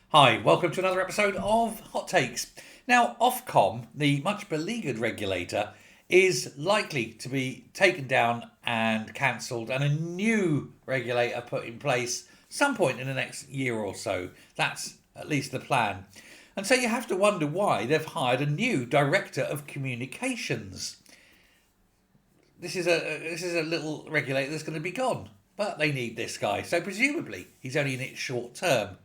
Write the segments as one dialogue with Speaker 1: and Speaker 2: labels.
Speaker 1: Hi, welcome to another episode of Hot Takes. Now, Ofcom, the much beleaguered regulator, is likely to be taken down and cancelled, and a new regulator put in place some point in the next year or so. That's at least the plan. And so you have to wonder why they've hired a new director of communications. This is a little regulator that's going to be gone, but they need this guy. So presumably he's only in it short term.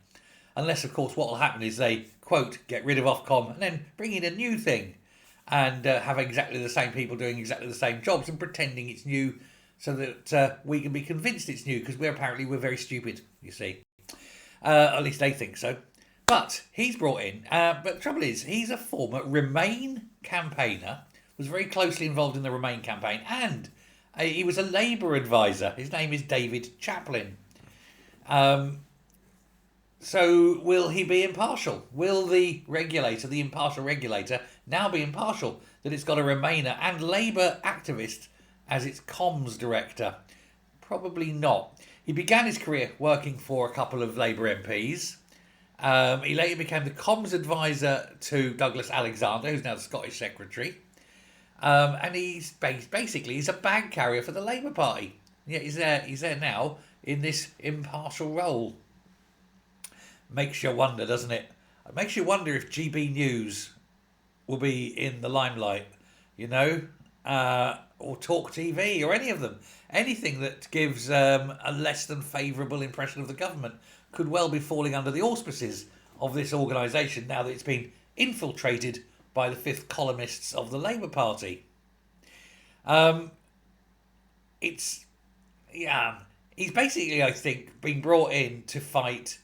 Speaker 1: Unless, of course, what will happen is they, quote, get rid of Ofcom and then bring in a new thing and have exactly the same people doing exactly the same jobs and pretending it's new so that we can be convinced it's new because we're very stupid, you see. At least they think so. But he's brought in. But the trouble is, he's a former Remain campaigner, was very closely involved in the Remain campaign, and he was a Labour advisor. His name is David Chaplin. So will he be impartial? Will the regulator, the impartial regulator, now be impartial? That it's got a Remainer and Labour activist as its comms director? Probably not. He began his career working for a couple of Labour MPs. He later became the comms advisor to Douglas Alexander, who's now the Scottish Secretary. And he's basically a bag carrier for the Labour Party. Yeah, he's there now in this impartial role. Makes you wonder, doesn't it? It makes you wonder if GB News will be in the limelight, or Talk TV, or any of them. Anything that gives a less than favourable impression of the government could well be falling under the auspices of this organisation now that it's been infiltrated by the fifth columnists of the Labour Party. It's, yeah, he's basically, I think, been brought in to fight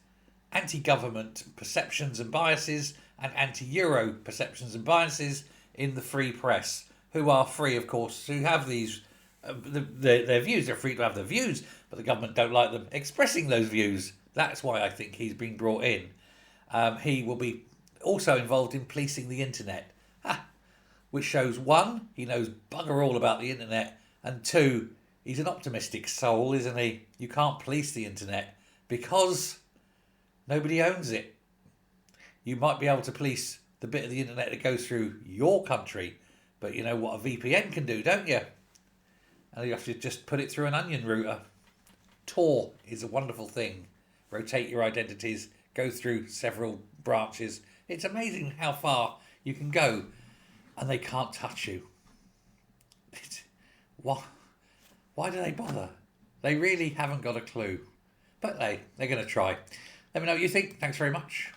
Speaker 1: anti-government perceptions and biases and anti-Euro perceptions and biases in the free press, who are free, of course, to have these their views. They're free to have their views, but the government don't like them expressing those views. That's why I think he's been brought in. He will be also involved in policing the internet, which shows, one, he knows bugger all about the internet, and two, he's an optimistic soul, isn't he? You can't police the internet because nobody owns it. You might be able to police the bit of the internet that goes through your country, but you know what a VPN can do, don't you? And you have to just put it through an onion router. Tor is a wonderful thing. Rotate your identities, go through several branches. It's amazing how far you can go, and they can't touch you. Why do they bother? They really haven't got a clue. But they're going to try. Let me know what you think. Thanks very much.